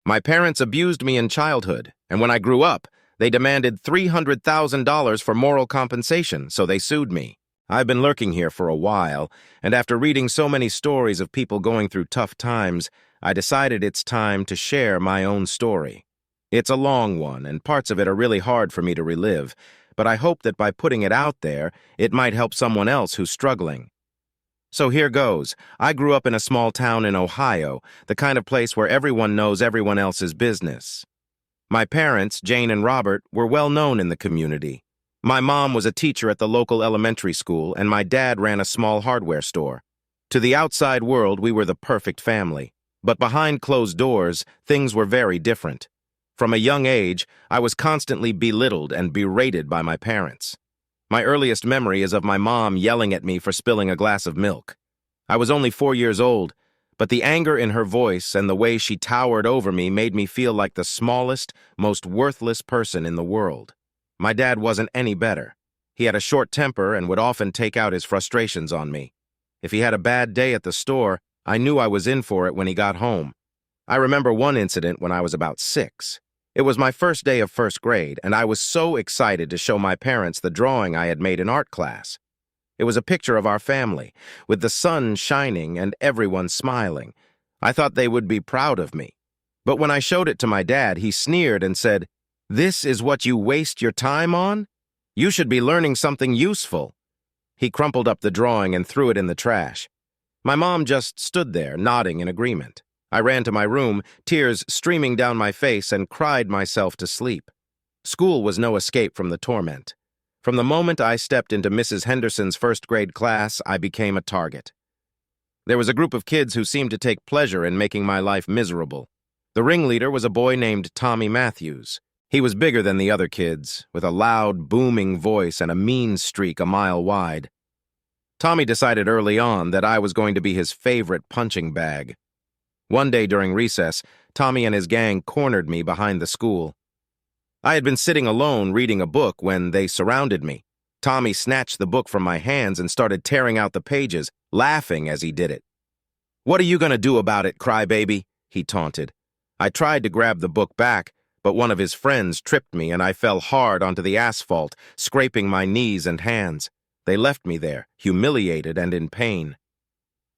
My parents abused me in childhood, and when I grew up, they demanded $300,000 for moral compensation, so they sued me. I've been lurking here for a while, and after reading so many stories of people going through tough times, I decided it's time to share my own story. It's a long one, and parts of it are really hard for me to relive, but I hope that by putting it out there, it might help someone else who's struggling. So here goes. I grew up in a small town in Ohio, the kind of place where everyone knows everyone else's business. My parents, Jane and Robert, were well known in the community. My mom was a teacher at the local elementary school, and my dad ran a small hardware store. To the outside world, we were the perfect family. But behind closed doors, things were very different. From a young age, I was constantly belittled and berated by my parents. My earliest memory is of my mom yelling at me for spilling a glass of milk. I was only 4 years old, but the anger in her voice and the way she towered over me made me feel like the smallest, most worthless person in the world. My dad wasn't any better. He had a short temper and would often take out his frustrations on me. If he had a bad day at the store, I knew I was in for it when he got home. I remember one incident when I was about 6. It was my first day of first grade, and I was so excited to show my parents the drawing I had made in art class. It was a picture of our family, with the sun shining and everyone smiling. I thought they would be proud of me. But when I showed it to my dad, he sneered and said, "This is what you waste your time on? You should be learning something useful." He crumpled up the drawing and threw it in the trash. My mom just stood there, nodding in agreement. I ran to my room, tears streaming down my face, and cried myself to sleep. School was no escape from the torment. From the moment I stepped into Mrs. Henderson's first-grade class, I became a target. There was a group of kids who seemed to take pleasure in making my life miserable. The ringleader was a boy named Tommy Matthews. He was bigger than the other kids, with a loud, booming voice and a mean streak a mile wide. Tommy decided early on that I was going to be his favorite punching bag. One day during recess, Tommy and his gang cornered me behind the school. I had been sitting alone reading a book when they surrounded me. Tommy snatched the book from my hands and started tearing out the pages, laughing as he did it. "What are you going to do about it, crybaby?" he taunted. I tried to grab the book back, but one of his friends tripped me and I fell hard onto the asphalt, scraping my knees and hands. They left me there, humiliated and in pain.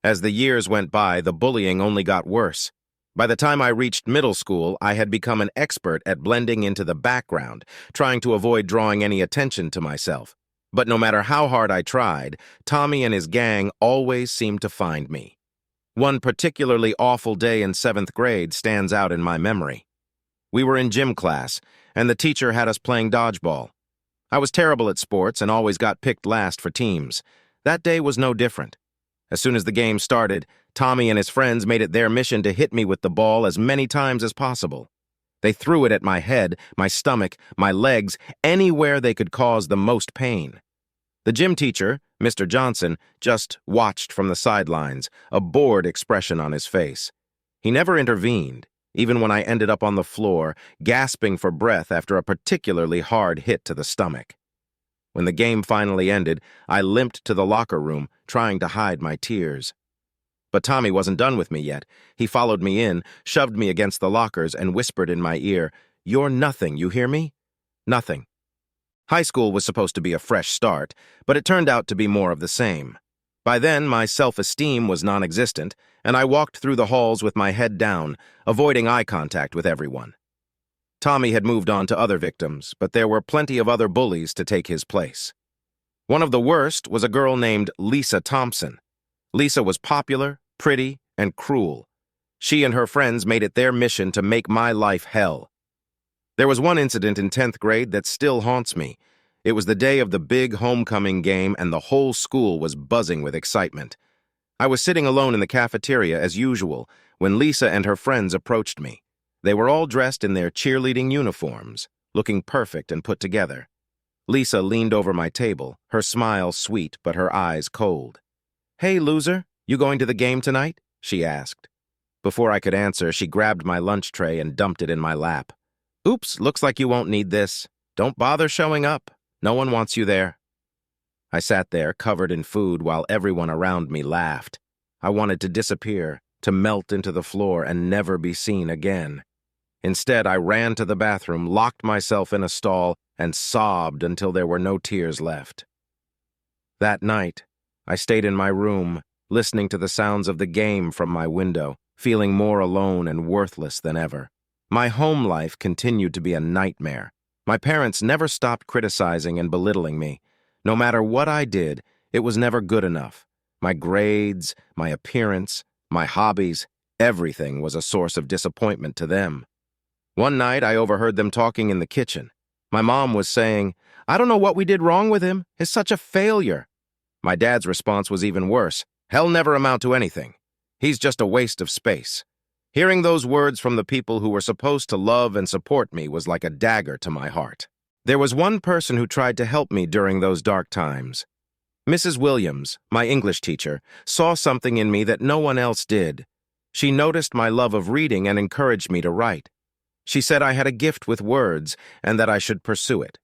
As the years went by, the bullying only got worse. By the time I reached middle school, I had become an expert at blending into the background, trying to avoid drawing any attention to myself. But no matter how hard I tried, Tommy and his gang always seemed to find me. One particularly awful day in 7th grade stands out in my memory. We were in gym class, and the teacher had us playing dodgeball. I was terrible at sports and always got picked last for teams. That day was no different. As soon as the game started, Tommy and his friends made it their mission to hit me with the ball as many times as possible. They threw it at my head, my stomach, my legs, anywhere they could cause the most pain. The gym teacher, Mr. Johnson, just watched from the sidelines, a bored expression on his face. He never intervened, even when I ended up on the floor, gasping for breath after a particularly hard hit to the stomach. When the game finally ended, I limped to the locker room, trying to hide my tears. But Tommy wasn't done with me yet. He followed me in, shoved me against the lockers, and whispered in my ear, "You're nothing, you hear me? Nothing." High school was supposed to be a fresh start, but it turned out to be more of the same. By then, my self-esteem was non-existent, and I walked through the halls with my head down, avoiding eye contact with everyone. Tommy had moved on to other victims, but there were plenty of other bullies to take his place. One of the worst was a girl named Lisa Thompson. Lisa was popular, pretty, and cruel. She and her friends made it their mission to make my life hell. There was one incident in 10th grade that still haunts me. It was the day of the big homecoming game, and the whole school was buzzing with excitement. I was sitting alone in the cafeteria as usual when Lisa and her friends approached me. They were all dressed in their cheerleading uniforms, looking perfect and put together. Lisa leaned over my table, her smile sweet but her eyes cold. "Hey, loser, you going to the game tonight?" she asked. Before I could answer, she grabbed my lunch tray and dumped it in my lap. "Oops, looks like you won't need this. Don't bother showing up. No one wants you there." I sat there, covered in food, while everyone around me laughed. I wanted to disappear, to melt into the floor and never be seen again. Instead, I ran to the bathroom, locked myself in a stall, and sobbed until there were no tears left. That night, I stayed in my room, listening to the sounds of the game from my window, feeling more alone and worthless than ever. My home life continued to be a nightmare. My parents never stopped criticizing and belittling me. No matter what I did, it was never good enough. My grades, my appearance, my hobbies, everything was a source of disappointment to them. One night, I overheard them talking in the kitchen. My mom was saying, "I don't know what we did wrong with him. He's such a failure." My dad's response was even worse. "He'll never amount to anything. He's just a waste of space." Hearing those words from the people who were supposed to love and support me was like a dagger to my heart. There was one person who tried to help me during those dark times. Mrs. Williams, my English teacher, saw something in me that no one else did. She noticed my love of reading and encouraged me to write. She said I had a gift with words and that I should pursue it.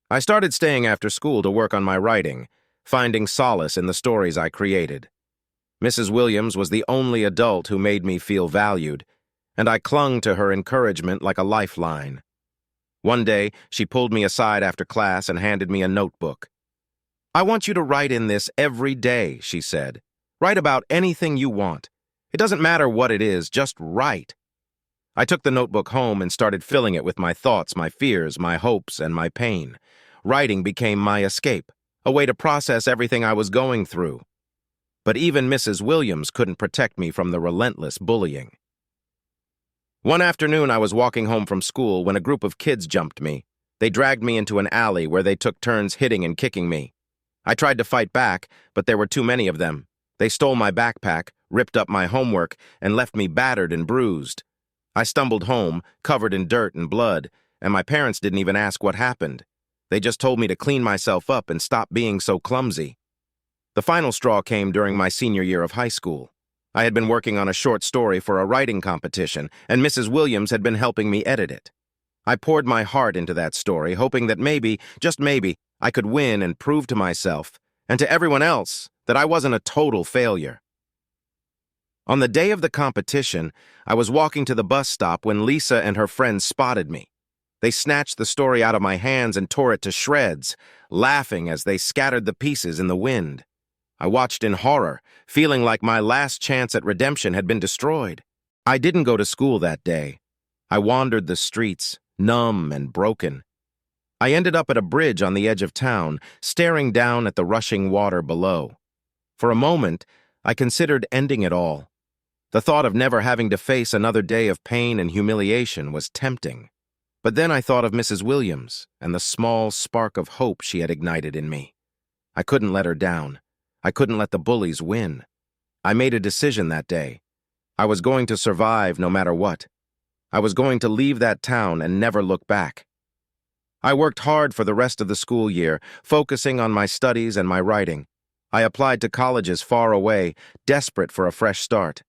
I started staying after school to work on my writing, finding solace in the stories I created. Mrs. Williams was the only adult who made me feel valued, and I clung to her encouragement like a lifeline. One day, she pulled me aside after class and handed me a notebook. "I want you to write in this every day," she said. "Write about anything you want. It doesn't matter what it is, just write." I took the notebook home and started filling it with my thoughts, my fears, my hopes, and my pain. Writing became my escape, a way to process everything I was going through. But even Mrs. Williams couldn't protect me from the relentless bullying. One afternoon, I was walking home from school when a group of kids jumped me. They dragged me into an alley where they took turns hitting and kicking me. I tried to fight back, but there were too many of them. They stole my backpack, ripped up my homework, and left me battered and bruised. I stumbled home, covered in dirt and blood, and my parents didn't even ask what happened. They just told me to clean myself up and stop being so clumsy. The final straw came during my senior year of high school. I had been working on a short story for a writing competition, and Mrs. Williams had been helping me edit it. I poured my heart into that story, hoping that maybe, just maybe, I could win and prove to myself, and to everyone else, that I wasn't a total failure. On the day of the competition, I was walking to the bus stop when Lisa and her friends spotted me. They snatched the story out of my hands and tore it to shreds, laughing as they scattered the pieces in the wind. I watched in horror, feeling like my last chance at redemption had been destroyed. I didn't go to school that day. I wandered the streets, numb and broken. I ended up at a bridge on the edge of town, staring down at the rushing water below. For a moment, I considered ending it all. The thought of never having to face another day of pain and humiliation was tempting. But then I thought of Mrs. Williams and the small spark of hope she had ignited in me. I couldn't let her down. I couldn't let the bullies win. I made a decision that day. I was going to survive no matter what. I was going to leave that town and never look back. I worked hard for the rest of the school year, focusing on my studies and my writing. I applied to colleges far away, desperate for a fresh start.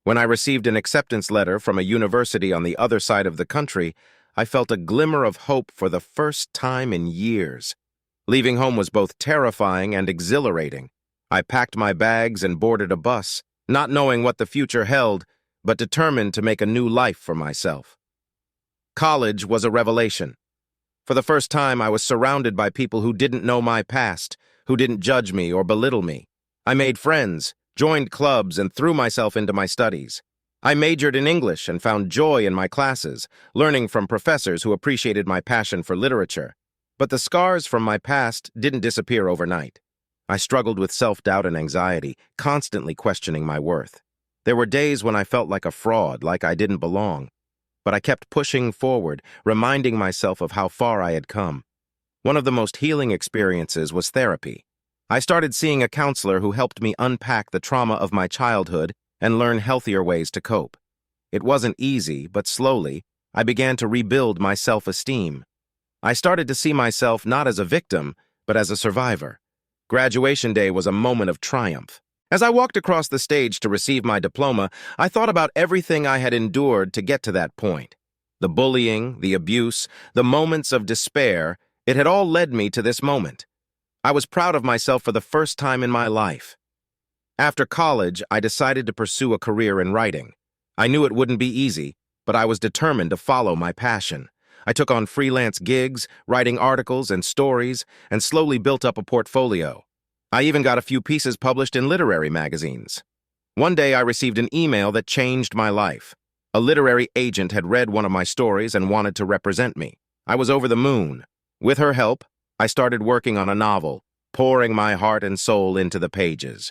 When I received an acceptance letter from a university on the other side of the country, I felt a glimmer of hope for the first time in years. Leaving home was both terrifying and exhilarating. I packed my bags and boarded a bus, not knowing what the future held, but determined to make a new life for myself. College was a revelation. For the first time, I was surrounded by people who didn't know my past, who didn't judge me or belittle me. I made friends, joined clubs, and threw myself into my studies. I majored in English and found joy in my classes, learning from professors who appreciated my passion for literature. But the scars from my past didn't disappear overnight. I struggled with self-doubt and anxiety, constantly questioning my worth. There were days when I felt like a fraud, like I didn't belong. But I kept pushing forward, reminding myself of how far I had come. One of the most healing experiences was therapy. I started seeing a counselor who helped me unpack the trauma of my childhood and learn healthier ways to cope. It wasn't easy, but slowly, I began to rebuild my self-esteem. I started to see myself not as a victim, but as a survivor. Graduation day was a moment of triumph. As I walked across the stage to receive my diploma, I thought about everything I had endured to get to that point. The bullying, the abuse, the moments of despair, it had all led me to this moment. I was proud of myself for the first time in my life. After college, I decided to pursue a career in writing. I knew it wouldn't be easy, but I was determined to follow my passion. I took on freelance gigs, writing articles and stories, and slowly built up a portfolio. I even got a few pieces published in literary magazines. One day I received an email that changed my life. A literary agent had read one of my stories and wanted to represent me. I was over the moon. With her help, I started working on a novel, pouring my heart and soul into the pages.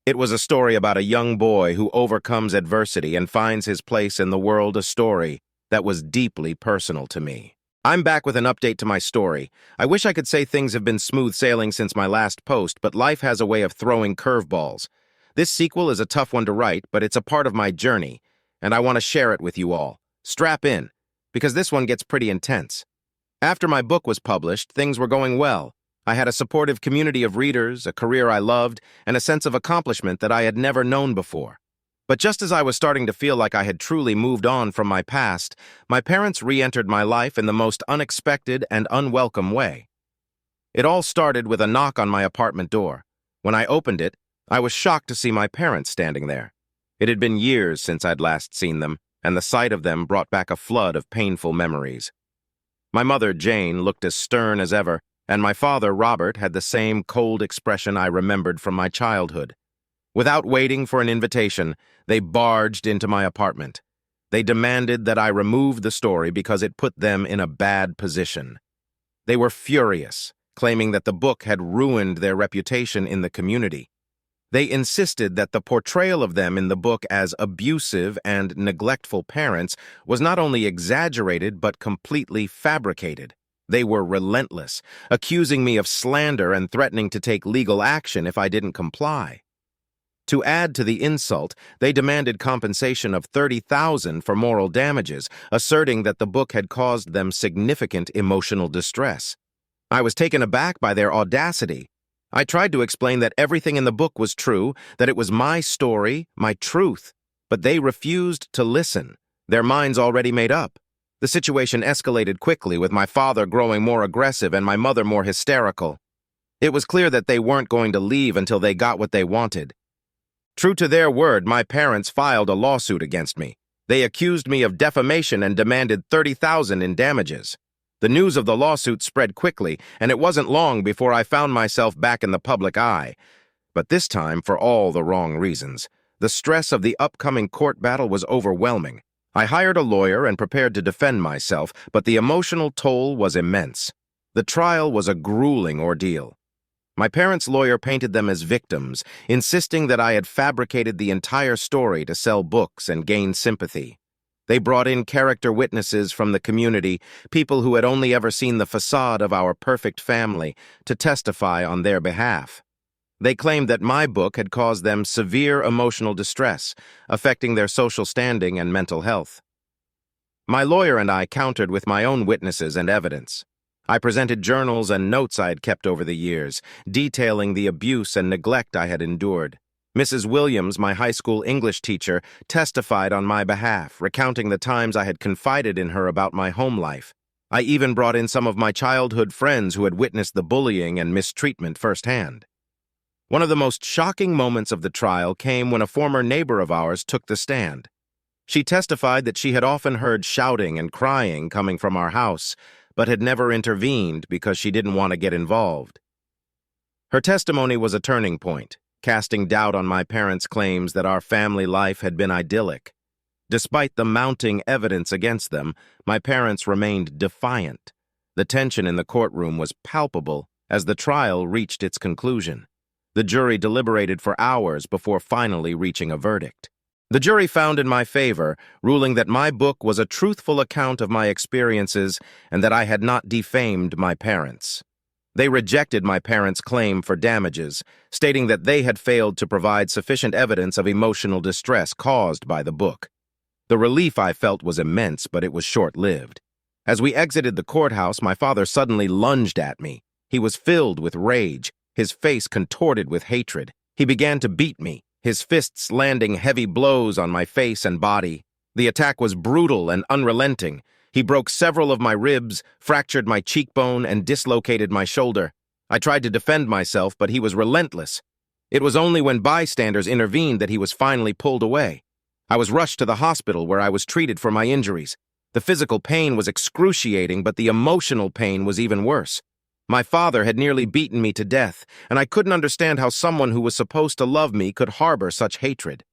It was a story about a young boy who overcomes adversity and finds his place in the world, a story that was deeply personal to me. I'm back with an update to my story. I wish I could say things have been smooth sailing since my last post, but life has a way of throwing curveballs. This sequel is a tough one to write, but it's a part of my journey, and I want to share it with you all. Strap in, because this one gets pretty intense. After my book was published, things were going well. I had a supportive community of readers, a career I loved, and a sense of accomplishment that I had never known before. But just as I was starting to feel like I had truly moved on from my past, my parents re-entered my life in the most unexpected and unwelcome way. It all started with a knock on my apartment door. When I opened it, I was shocked to see my parents standing there. It had been years since I'd last seen them, and the sight of them brought back a flood of painful memories. My mother, Jane, looked as stern as ever, and my father, Robert, had the same cold expression I remembered from my childhood. Without waiting for an invitation, they barged into my apartment. They demanded that I remove the story because it put them in a bad position. They were furious, claiming that the book had ruined their reputation in the community. They insisted that the portrayal of them in the book as abusive and neglectful parents was not only exaggerated but completely fabricated. They were relentless, accusing me of slander and threatening to take legal action if I didn't comply. To add to the insult, they demanded compensation of $30,000 for moral damages, asserting that the book had caused them significant emotional distress. I was taken aback by their audacity. I tried to explain that everything in the book was true, that it was my story, my truth, but they refused to listen, their minds already made up. The situation escalated quickly, with my father growing more aggressive and my mother more hysterical. It was clear that they weren't going to leave until they got what they wanted. True to their word, my parents filed a lawsuit against me. They accused me of defamation and demanded $30,000 in damages. The news of the lawsuit spread quickly, and it wasn't long before I found myself back in the public eye. But this time for all the wrong reasons. The stress of the upcoming court battle was overwhelming. I hired a lawyer and prepared to defend myself, but the emotional toll was immense. The trial was a grueling ordeal. My parents' lawyer painted them as victims, insisting that I had fabricated the entire story to sell books and gain sympathy. They brought in character witnesses from the community, people who had only ever seen the facade of our perfect family, to testify on their behalf. They claimed that my book had caused them severe emotional distress, affecting their social standing and mental health. My lawyer and I countered with my own witnesses and evidence. I presented journals and notes I had kept over the years, detailing the abuse and neglect I had endured. Mrs. Williams, my high school English teacher, testified on my behalf, recounting the times I had confided in her about my home life. I even brought in some of my childhood friends who had witnessed the bullying and mistreatment firsthand. One of the most shocking moments of the trial came when a former neighbor of ours took the stand. She testified that she had often heard shouting and crying coming from our house, but had never intervened because she didn't want to get involved. Her testimony was a turning point, casting doubt on my parents' claims that our family life had been idyllic. Despite the mounting evidence against them, my parents remained defiant. The tension in the courtroom was palpable as the trial reached its conclusion. The jury deliberated for hours before finally reaching a verdict. The jury found in my favor, ruling that my book was a truthful account of my experiences and that I had not defamed my parents. They rejected my parents' claim for damages, stating that they had failed to provide sufficient evidence of emotional distress caused by the book. The relief I felt was immense, but it was short-lived. As we exited the courthouse, my father suddenly lunged at me. He was filled with rage, his face contorted with hatred. He began to beat me, his fists landing heavy blows on my face and body. The attack was brutal and unrelenting. He broke several of my ribs, fractured my cheekbone, and dislocated my shoulder. I tried to defend myself, but he was relentless. It was only when bystanders intervened that he was finally pulled away. I was rushed to the hospital where I was treated for my injuries. The physical pain was excruciating, but the emotional pain was even worse. My father had nearly beaten me to death, and I couldn't understand how someone who was supposed to love me could harbor such hatred.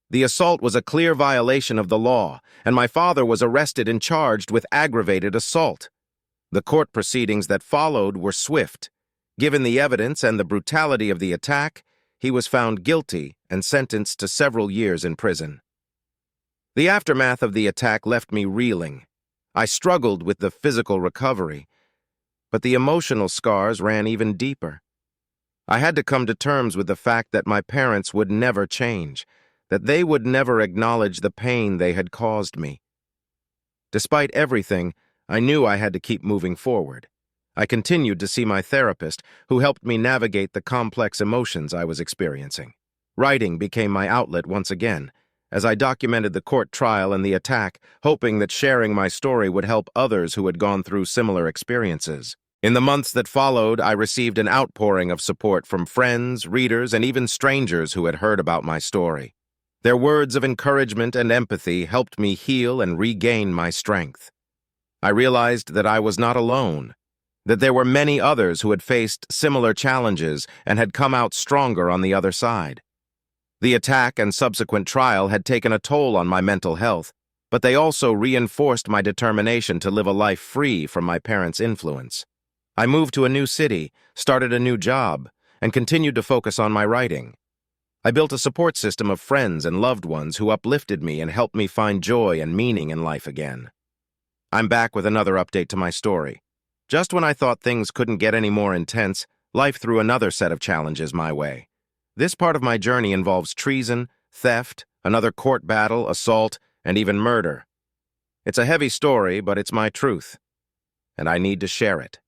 The assault was a clear violation of the law, and my father was arrested and charged with aggravated assault. The court proceedings that followed were swift. Given the evidence and the brutality of the attack, he was found guilty and sentenced to several years in prison. The aftermath of the attack left me reeling. I struggled with the physical recovery, but the emotional scars ran even deeper. I had to come to terms with the fact that my parents would never change, that they would never acknowledge the pain they had caused me. Despite everything, I knew I had to keep moving forward. I continued to see my therapist, who helped me navigate the complex emotions I was experiencing. Writing became my outlet once again, as I documented the court trial and the attack, hoping that sharing my story would help others who had gone through similar experiences. In the months that followed, I received an outpouring of support from friends, readers, and even strangers who had heard about my story. Their words of encouragement and empathy helped me heal and regain my strength. I realized that I was not alone, that there were many others who had faced similar challenges and had come out stronger on the other side. The attack and subsequent trial had taken a toll on my mental health, but they also reinforced my determination to live a life free from my parents' influence. I moved to a new city, started a new job, and continued to focus on my writing. I built a support system of friends and loved ones who uplifted me and helped me find joy and meaning in life again. I'm back with another update to my story. Just when I thought things couldn't get any more intense, life threw another set of challenges my way. This part of my journey involves treason, theft, another court battle, assault, and even murder. It's a heavy story, but it's my truth, and I need to share it.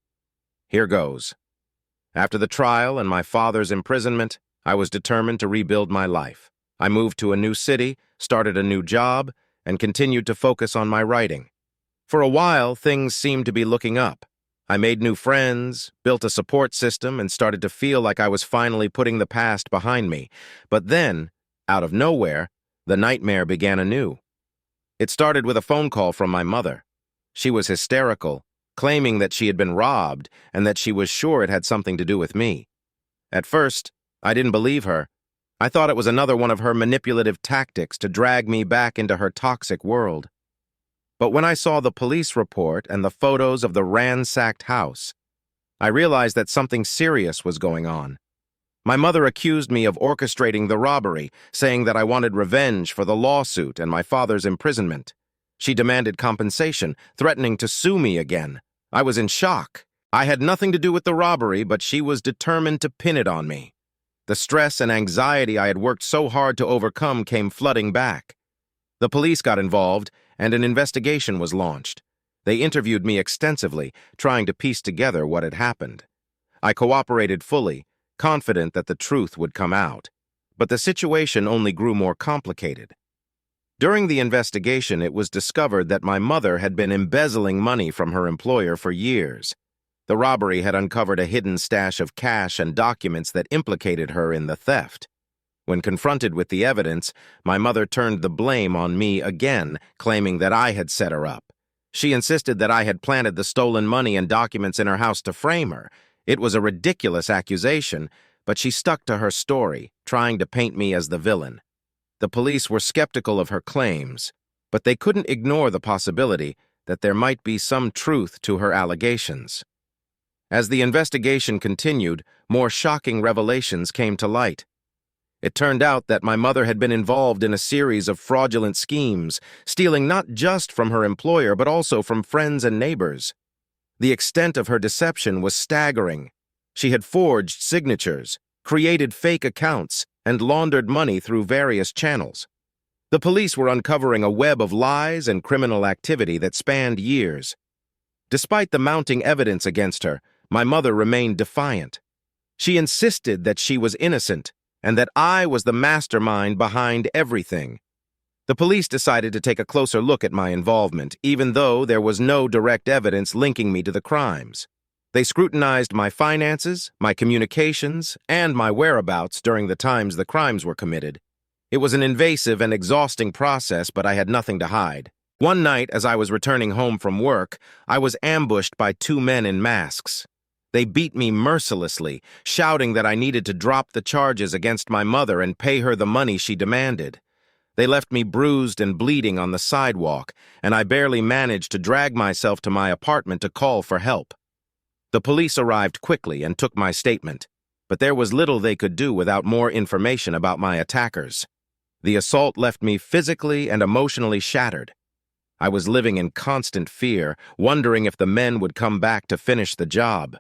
Here goes. After the trial and my father's imprisonment, I was determined to rebuild my life. I moved to a new city, started a new job, and continued to focus on my writing. For a while, things seemed to be looking up. I made new friends, built a support system, and started to feel like I was finally putting the past behind me. But then, out of nowhere, the nightmare began anew. It started with a phone call from my mother. She was hysterical, claiming that she had been robbed and that she was sure it had something to do with me. At first, I didn't believe her. I thought it was another one of her manipulative tactics to drag me back into her toxic world. But when I saw the police report and the photos of the ransacked house, I realized that something serious was going on. My mother accused me of orchestrating the robbery, saying that I wanted revenge for the lawsuit and my father's imprisonment. She demanded compensation, threatening to sue me again. I was in shock. I had nothing to do with the robbery, but she was determined to pin it on me. The stress and anxiety I had worked so hard to overcome came flooding back. The police got involved, and an investigation was launched. They interviewed me extensively, trying to piece together what had happened. I cooperated fully, confident that the truth would come out. But the situation only grew more complicated. During the investigation, it was discovered that my mother had been embezzling money from her employer for years. The robbery had uncovered a hidden stash of cash and documents that implicated her in the theft. When confronted with the evidence, my mother turned the blame on me again, claiming that I had set her up. She insisted that I had planted the stolen money and documents in her house to frame her. It was a ridiculous accusation, but she stuck to her story, trying to paint me as the villain. The police were skeptical of her claims, but they couldn't ignore the possibility that there might be some truth to her allegations. As the investigation continued, more shocking revelations came to light. It turned out that my mother had been involved in a series of fraudulent schemes, stealing not just from her employer but also from friends and neighbors. The extent of her deception was staggering. She had forged signatures, created fake accounts, and laundered money through various channels. The police were uncovering a web of lies and criminal activity that spanned years. Despite the mounting evidence against her, my mother remained defiant. She insisted that she was innocent and that I was the mastermind behind everything. The police decided to take a closer look at my involvement, even though there was no direct evidence linking me to the crimes. They scrutinized my finances, my communications, and my whereabouts during the times the crimes were committed. It was an invasive and exhausting process, but I had nothing to hide. One night, as I was returning home from work, I was ambushed by two men in masks. They beat me mercilessly, shouting that I needed to drop the charges against my mother and pay her the money she demanded. They left me bruised and bleeding on the sidewalk, and I barely managed to drag myself to my apartment to call for help. The police arrived quickly and took my statement, but there was little they could do without more information about my attackers. The assault left me physically and emotionally shattered. I was living in constant fear, wondering if the men would come back to finish the job.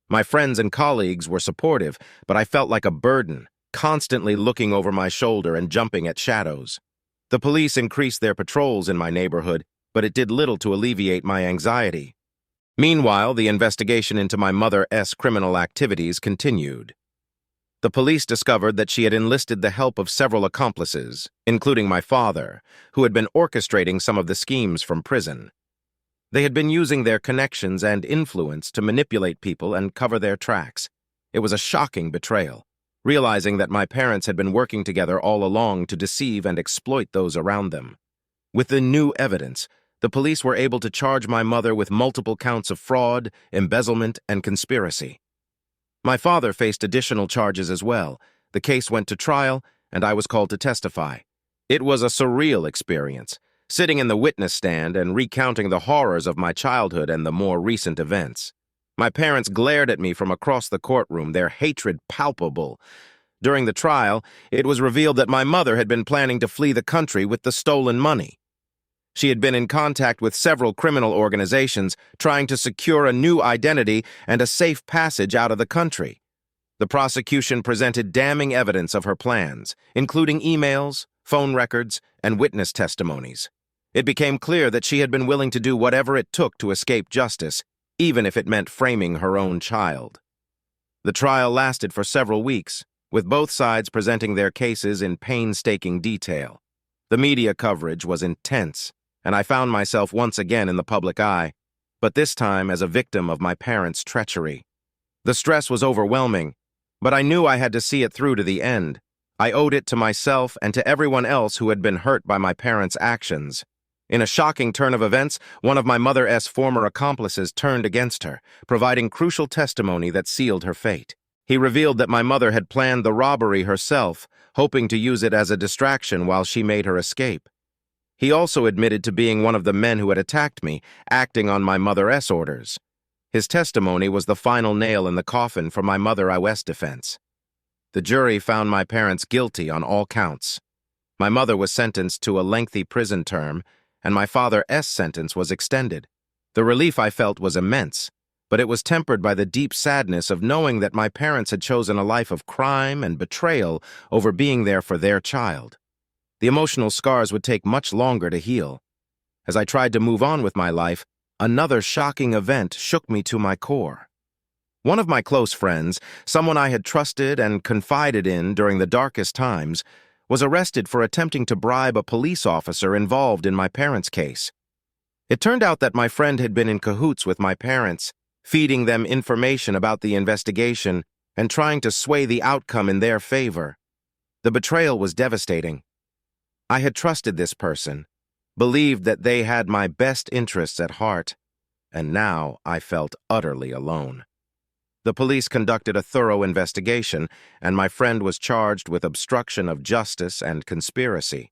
My friends and colleagues were supportive, but I felt like a burden, constantly looking over my shoulder and jumping at shadows. The police increased their patrols in my neighborhood, but it did little to alleviate my anxiety. Meanwhile, the investigation into my mother's criminal activities continued. The police discovered that she had enlisted the help of several accomplices, including my father, who had been orchestrating some of the schemes from prison. They had been using their connections and influence to manipulate people and cover their tracks. It was a shocking betrayal, realizing that my parents had been working together all along to deceive and exploit those around them. With the new evidence, the police were able to charge my mother with multiple counts of fraud, embezzlement, and conspiracy. My father faced additional charges as well. The case went to trial, and I was called to testify. It was a surreal experience, sitting in the witness stand and recounting the horrors of my childhood and the more recent events. My parents glared at me from across the courtroom, their hatred palpable. During the trial, it was revealed that my mother had been planning to flee the country with the stolen money. She had been in contact with several criminal organizations, trying to secure a new identity and a safe passage out of the country. The prosecution presented damning evidence of her plans, including emails, phone records, and witness testimonies. It became clear that she had been willing to do whatever it took to escape justice, even if it meant framing her own child. The trial lasted for several weeks, with both sides presenting their cases in painstaking detail. The media coverage was intense, and I found myself once again in the public eye, but this time as a victim of my parents' treachery. The stress was overwhelming, but I knew I had to see it through to the end. I owed it to myself and to everyone else who had been hurt by my parents' actions. In a shocking turn of events, one of my mother's former accomplices turned against her, providing crucial testimony that sealed her fate. He revealed that my mother had planned the robbery herself, hoping to use it as a distraction while she made her escape. He also admitted to being one of the men who had attacked me, acting on my mother's orders. His testimony was the final nail in the coffin for my mother's defense. The jury found my parents guilty on all counts. My mother was sentenced to a lengthy prison term, and my father's sentence was extended. The relief I felt was immense, but it was tempered by the deep sadness of knowing that my parents had chosen a life of crime and betrayal over being there for their child. The emotional scars would take much longer to heal. As I tried to move on with my life, another shocking event shook me to my core. One of my close friends, someone I had trusted and confided in during the darkest times, was arrested for attempting to bribe a police officer involved in my parents' case. It turned out that my friend had been in cahoots with my parents, feeding them information about the investigation and trying to sway the outcome in their favor. The betrayal was devastating. I had trusted this person, believed that they had my best interests at heart, and now I felt utterly alone. The police conducted a thorough investigation, and my friend was charged with obstruction of justice and conspiracy.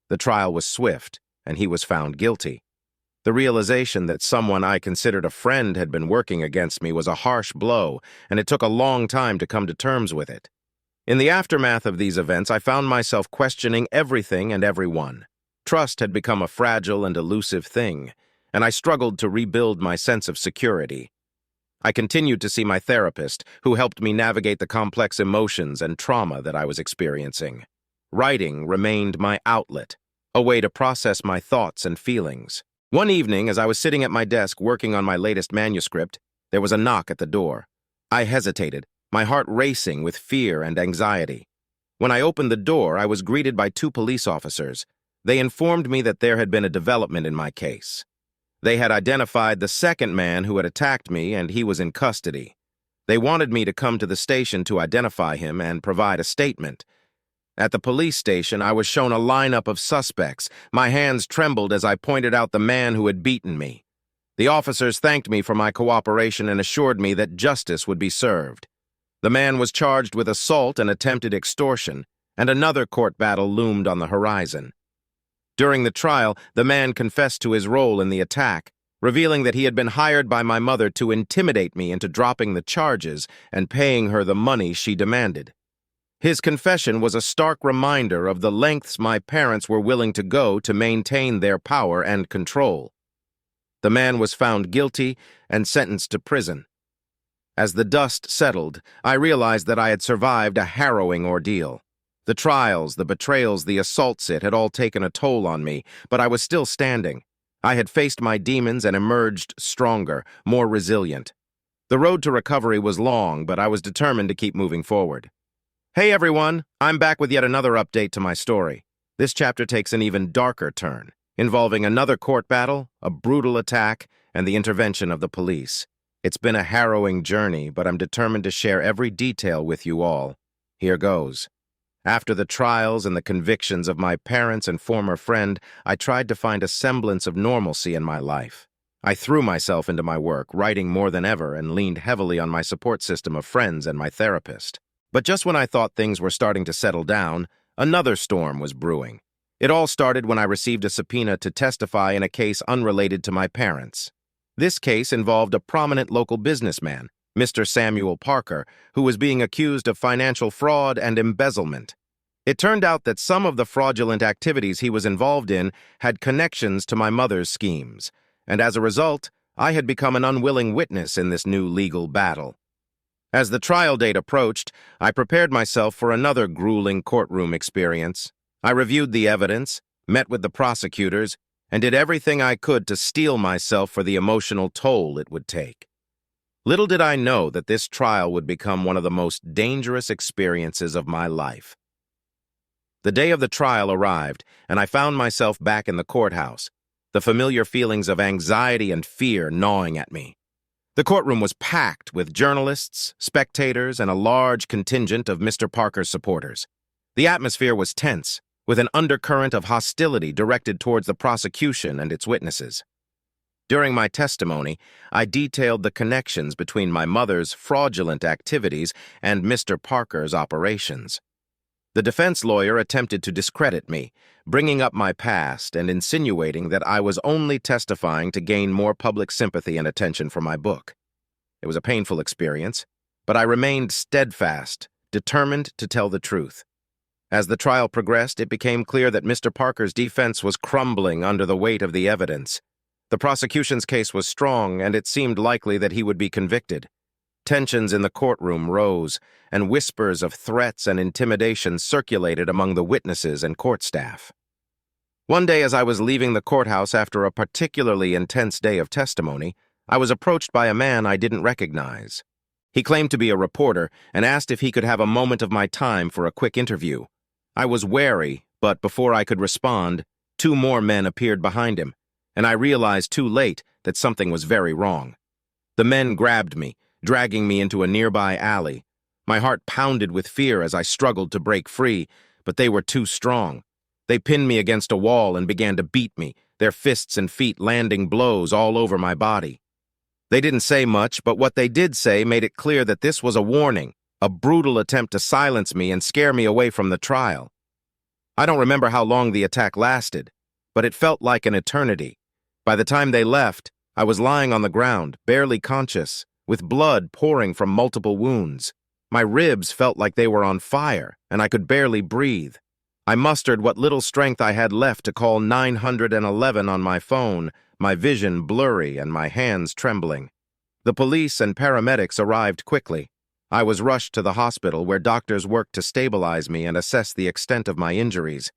The trial was swift, and he was found guilty. The realization that someone I considered a friend had been working against me was a harsh blow, and it took a long time to come to terms with it. In the aftermath of these events, I found myself questioning everything and everyone. Trust had become a fragile and elusive thing, and I struggled to rebuild my sense of security. I continued to see my therapist, who helped me navigate the complex emotions and trauma that I was experiencing. Writing remained my outlet, a way to process my thoughts and feelings. One evening, as I was sitting at my desk working on my latest manuscript, there was a knock at the door. I hesitated, my heart racing with fear and anxiety. When I opened the door, I was greeted by two police officers. They informed me that there had been a development in my case. They had identified the second man who had attacked me, and he was in custody. They wanted me to come to the station to identify him and provide a statement. At the police station, I was shown a lineup of suspects. My hands trembled as I pointed out the man who had beaten me. The officers thanked me for my cooperation and assured me that justice would be served. The man was charged with assault and attempted extortion, and another court battle loomed on the horizon. During the trial, the man confessed to his role in the attack, revealing that he had been hired by my mother to intimidate me into dropping the charges and paying her the money she demanded. His confession was a stark reminder of the lengths my parents were willing to go to maintain their power and control. The man was found guilty and sentenced to prison. As the dust settled, I realized that I had survived a harrowing ordeal. The trials, the betrayals, the assaults, it had all taken a toll on me, but I was still standing. I had faced my demons and emerged stronger, more resilient. The road to recovery was long, but I was determined to keep moving forward. Hey everyone, I'm back with yet another update to my story. This chapter takes an even darker turn, involving another court battle, a brutal attack, and the intervention of the police. It's been a harrowing journey, but I'm determined to share every detail with you all. Here goes. After the trials and the convictions of my parents and former friend, I tried to find a semblance of normalcy in my life. I threw myself into my work, writing more than ever, and leaned heavily on my support system of friends and my therapist. But just when I thought things were starting to settle down, another storm was brewing. It all started when I received a subpoena to testify in a case unrelated to my parents. This case involved a prominent local businessman, Mr. Samuel Parker, who was being accused of financial fraud and embezzlement. It turned out that some of the fraudulent activities he was involved in had connections to my mother's schemes, and as a result, I had become an unwilling witness in this new legal battle. As the trial date approached, I prepared myself for another grueling courtroom experience. I reviewed the evidence, met with the prosecutors, and did everything I could to steel myself for the emotional toll it would take. Little did I know that this trial would become one of the most dangerous experiences of my life. The day of the trial arrived, and I found myself back in the courthouse, the familiar feelings of anxiety and fear gnawing at me. The courtroom was packed with journalists, spectators, and a large contingent of Mr. Parker's supporters. The atmosphere was tense, with an undercurrent of hostility directed towards the prosecution and its witnesses. During my testimony, I detailed the connections between my mother's fraudulent activities and Mr. Parker's operations. The defense lawyer attempted to discredit me, bringing up my past and insinuating that I was only testifying to gain more public sympathy and attention for my book. It was a painful experience, but I remained steadfast, determined to tell the truth. As the trial progressed, it became clear that Mr. Parker's defense was crumbling under the weight of the evidence. The prosecution's case was strong, and it seemed likely that he would be convicted. Tensions in the courtroom rose, and whispers of threats and intimidation circulated among the witnesses and court staff. One day, as I was leaving the courthouse after a particularly intense day of testimony, I was approached by a man I didn't recognize. He claimed to be a reporter and asked if he could have a moment of my time for a quick interview. I was wary, but before I could respond, 2 more men appeared behind him, and I realized too late that something was very wrong. The men grabbed me, dragging me into a nearby alley. My heart pounded with fear as I struggled to break free, but they were too strong. They pinned me against a wall and began to beat me, their fists and feet landing blows all over my body. They didn't say much, but what they did say made it clear that this was a warning, a brutal attempt to silence me and scare me away from the trial. I don't remember how long the attack lasted, but it felt like an eternity. By the time they left, I was lying on the ground, barely conscious, with blood pouring from multiple wounds. My ribs felt like they were on fire, and I could barely breathe. I mustered what little strength I had left to call 911 on my phone, my vision blurry and my hands trembling. The police and paramedics arrived quickly. I was rushed to the hospital where doctors worked to stabilize me and assess the extent of my injuries.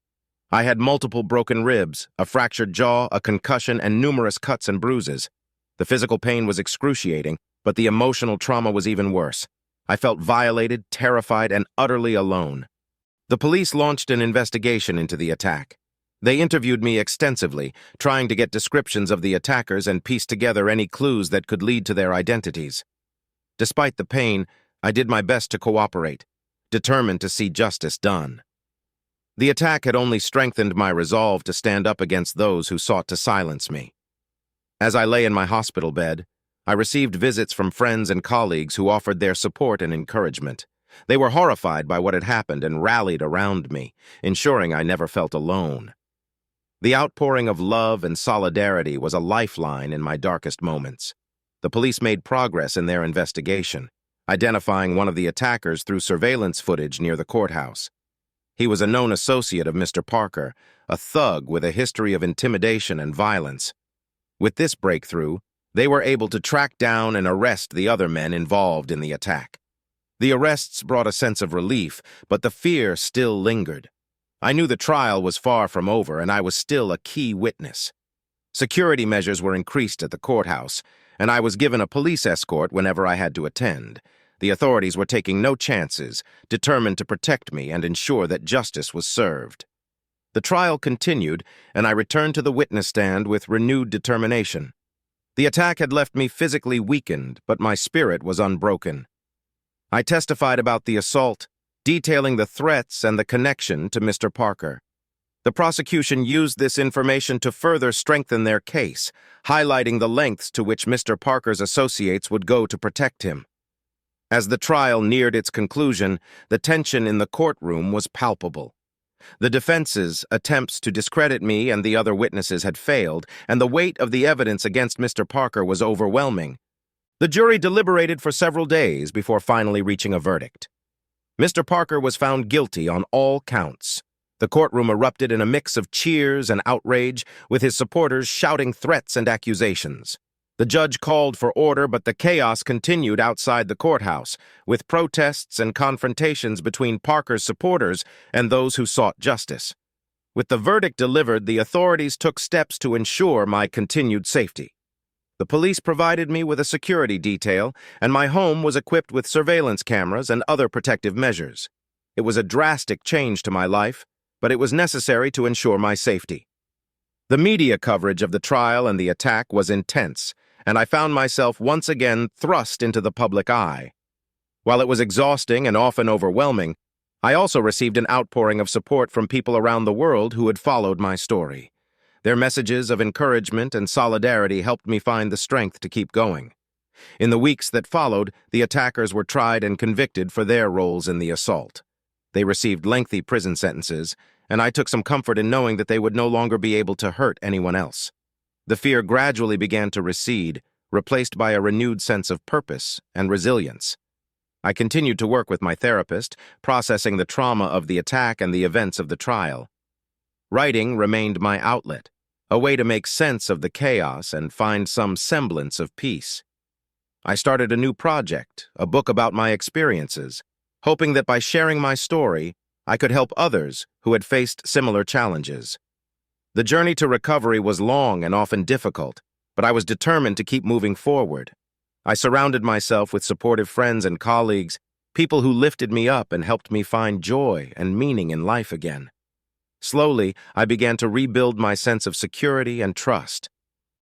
I had multiple broken ribs, a fractured jaw, a concussion, and numerous cuts and bruises. The physical pain was excruciating, but the emotional trauma was even worse. I felt violated, terrified, and utterly alone. The police launched an investigation into the attack. They interviewed me extensively, trying to get descriptions of the attackers and piece together any clues that could lead to their identities. Despite the pain, I did my best to cooperate, determined to see justice done. The attack had only strengthened my resolve to stand up against those who sought to silence me. As I lay in my hospital bed, I received visits from friends and colleagues who offered their support and encouragement. They were horrified by what had happened and rallied around me, ensuring I never felt alone. The outpouring of love and solidarity was a lifeline in my darkest moments. The police made progress in their investigation, identifying one of the attackers through surveillance footage near the courthouse. He was a known associate of Mr. Parker, a thug with a history of intimidation and violence. With this breakthrough, they were able to track down and arrest the other men involved in the attack. The arrests brought a sense of relief, but the fear still lingered. I knew the trial was far from over, and I was still a key witness. Security measures were increased at the courthouse, and I was given a police escort whenever I had to attend. The authorities were taking no chances, determined to protect me and ensure that justice was served. The trial continued, and I returned to the witness stand with renewed determination. The attack had left me physically weakened, but my spirit was unbroken. I testified about the assault, detailing the threats and the connection to Mr. Parker. The prosecution used this information to further strengthen their case, highlighting the lengths to which Mr. Parker's associates would go to protect him. As the trial neared its conclusion, the tension in the courtroom was palpable. The defense's attempts to discredit me and the other witnesses had failed, and the weight of the evidence against Mr. Parker was overwhelming. The jury deliberated for several days before finally reaching a verdict. Mr. Parker was found guilty on all counts. The courtroom erupted in a mix of cheers and outrage, with his supporters shouting threats and accusations. The judge called for order, but the chaos continued outside the courthouse, with protests and confrontations between Parker's supporters and those who sought justice. With the verdict delivered, the authorities took steps to ensure my continued safety. The police provided me with a security detail, and my home was equipped with surveillance cameras and other protective measures. It was a drastic change to my life, but it was necessary to ensure my safety. The media coverage of the trial and the attack was intense, and I found myself once again thrust into the public eye. While it was exhausting and often overwhelming, I also received an outpouring of support from people around the world who had followed my story. Their messages of encouragement and solidarity helped me find the strength to keep going. In the weeks that followed, the attackers were tried and convicted for their roles in the assault. They received lengthy prison sentences, and I took some comfort in knowing that they would no longer be able to hurt anyone else. The fear gradually began to recede, replaced by a renewed sense of purpose and resilience. I continued to work with my therapist, processing the trauma of the attack and the events of the trial. Writing remained my outlet, a way to make sense of the chaos and find some semblance of peace. I started a new project, a book about my experiences, hoping that by sharing my story, I could help others who had faced similar challenges. The journey to recovery was long and often difficult, but I was determined to keep moving forward. I surrounded myself with supportive friends and colleagues, people who lifted me up and helped me find joy and meaning in life again. Slowly, I began to rebuild my sense of security and trust.